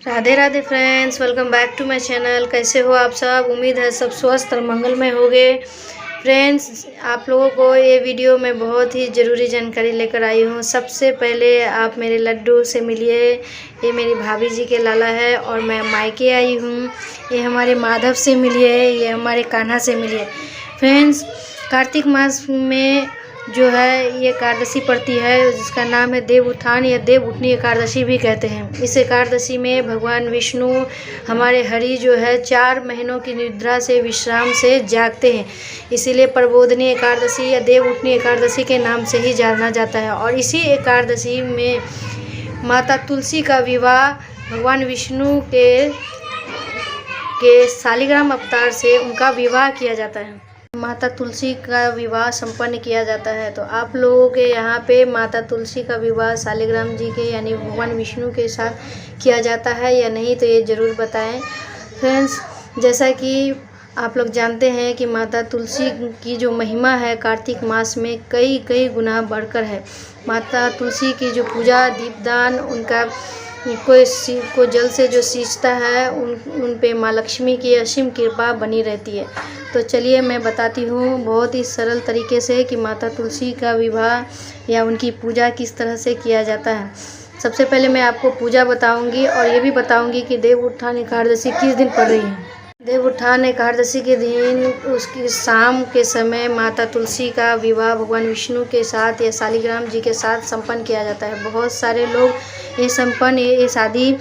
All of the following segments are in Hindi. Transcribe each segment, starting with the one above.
Radhe Radhe friends, welcome back to my channel. कैसे हो आप सब? उम्मीद है सब स्वस्थ और मंगलमय होंगे। फ्रेंड्स, आप लोगों को ये वीडियो में बहुत ही ज़रूरी जानकारी लेकर आई हूँ। सबसे पहले आप मेरे लड्डू से मिलिए। ये मेरी भाभी जी के लाला है और मैं मायके आई हूँ। ये हमारे माधव से मिलिए, ये हमारे कान्हा से मिलिए। फ्रेंड्स, कार्तिक मास में जो है ये एकादशी पड़ती है, जिसका नाम है देव उत्थान या देव उठनी एकादशी भी कहते हैं। इस एकादशी में भगवान विष्णु हमारे हरि जो है 4 महीनों की निद्रा से विश्राम से जागते हैं, इसीलिए प्रबोधनी एकादशी या देव उठनी एकादशी के नाम से ही जाना जाता है। और इसी एकादशी में माता तुलसी का विवाह भगवान विष्णु के शालिग्राम अवतार से उनका विवाह किया जाता है। माता तुलसी का विवाह संपन्न किया जाता है। तो आप लोगों के यहाँ पे माता तुलसी का विवाह शालिग्राम जी के यानी भगवान विष्णु के साथ किया जाता है या नहीं, तो ये ज़रूर बताएं। फ्रेंड्स, जैसा कि आप लोग जानते हैं कि माता तुलसी की जो महिमा है कार्तिक मास में कई गुना बढ़कर है। माता तुलसी की जो पूजा दीपदान, उनका को जल से जो सींचता है उन पे माँ लक्ष्मी की असीम कृपा बनी रहती है। तो चलिए मैं बताती हूँ बहुत ही सरल तरीके से कि माता तुलसी का विवाह या उनकी पूजा किस तरह से किया जाता है। सबसे पहले मैं आपको पूजा बताऊंगी और ये भी बताऊंगी कि देव उत्थान एकादशी किस दिन पड़ रही है। देव उत्थान एकादशी के दिन उसकी शाम के समय माता तुलसी का विवाह भगवान विष्णु के साथ या शालिग्राम जी के साथ संपन्न किया जाता है। बहुत सारे लोग ये शादी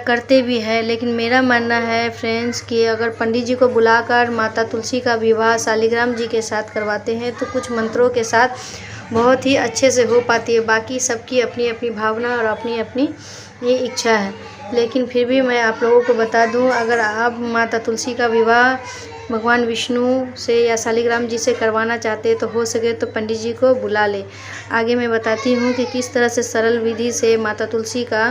करते भी है, लेकिन मेरा मानना है फ्रेंड्स कि अगर पंडित जी को बुलाकर माता तुलसी का विवाह शालिग्राम जी के साथ करवाते हैं तो कुछ मंत्रों के साथ बहुत ही अच्छे से हो पाती है। बाकी सबकी अपनी अपनी भावना और अपनी अपनी ये इच्छा है, लेकिन फिर भी मैं आप लोगों को बता दूं, अगर आप माता तुलसी का विवाह भगवान विष्णु से या शालिग्राम जी से करवाना चाहते हैं तो हो सके तो पंडित जी को बुला ले। आगे मैं बताती हूँ कि किस तरह से सरल विधि से माता तुलसी का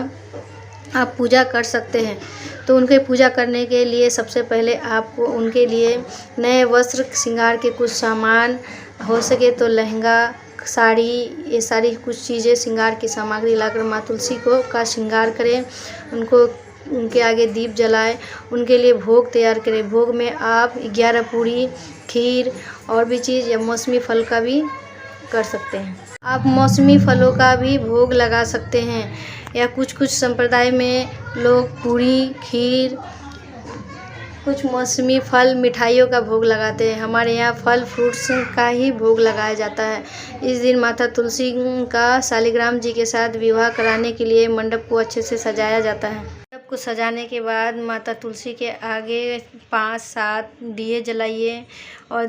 आप पूजा कर सकते हैं। तो उनके पूजा करने के लिए सबसे पहले आपको उनके लिए नए वस्त्र, श्रृंगार के कुछ सामान, हो सके तो लहंगा, साड़ी, ये सारी कुछ चीज़ें श्रृंगार की सामग्री लाकर माँ तुलसी का श्रृंगार करें। उनके आगे दीप जलाएं, उनके लिए भोग तैयार करें। भोग में आप 11 पूरी, खीर और भी चीज़ या मौसमी फल का भी कर सकते हैं। आप मौसमी फलों का भी भोग लगा सकते हैं, या कुछ संप्रदाय में लोग पूरी, खीर, कुछ मौसमी फल, मिठाइयों का भोग लगाते हैं। हमारे यहाँ फल फ्रूट्स का ही भोग लगाया जाता है। इस दिन माता तुलसी का शालिग्राम जी के साथ विवाह कराने के लिए मंडप को अच्छे से सजाया जाता है। मंडप को सजाने के बाद माता तुलसी के आगे 5-7 दिए जलाइए और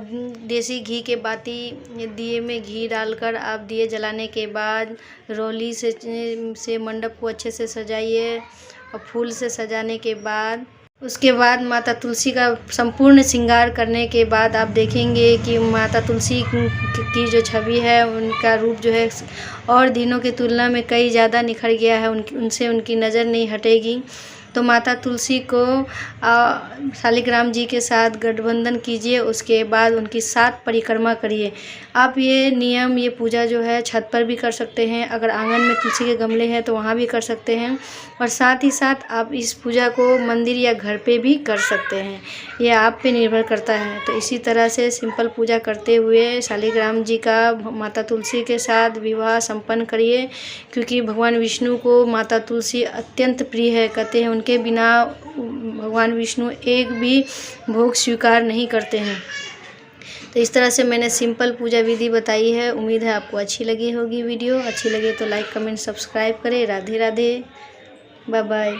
देसी घी के बाती दिए में घी डालकर आप दिए जलाने के बाद रोली से मंडप को अच्छे से सजाइए। और फूल से सजाने के बाद उसके बाद माता तुलसी का संपूर्ण श्रृंगार करने के बाद आप देखेंगे कि माता तुलसी की जो छवि है, उनका रूप जो है और दिनों की तुलना में कई ज़्यादा निखर गया है। उनसे उनकी नज़र नहीं हटेगी। तो माता तुलसी को शालिग्राम जी के साथ गठबंधन कीजिए, उसके बाद उनकी 7 परिक्रमा करिए। आप ये नियम, ये पूजा जो है छत पर भी कर सकते हैं, अगर आंगन में तुलसी के गमले हैं तो वहाँ भी कर सकते हैं, और साथ ही साथ आप इस पूजा को मंदिर या घर पे भी कर सकते हैं। ये आप पे निर्भर करता है। तो इसी तरह से सिंपल पूजा करते हुए शालिग्राम जी का माता तुलसी के साथ विवाह संपन्न करिए, क्योंकि भगवान विष्णु को माता तुलसी अत्यंत प्रिय है। कहते हैं उनके बिना भगवान विष्णु एक भी भोग स्वीकार नहीं करते हैं। तो इस तरह से मैंने सिंपल पूजा विधि बताई है। उम्मीद है आपको अच्छी लगी होगी वीडियो। अच्छी लगे तो लाइक, कमेंट, सब्सक्राइब करें। Radhe Radhe, bye bye.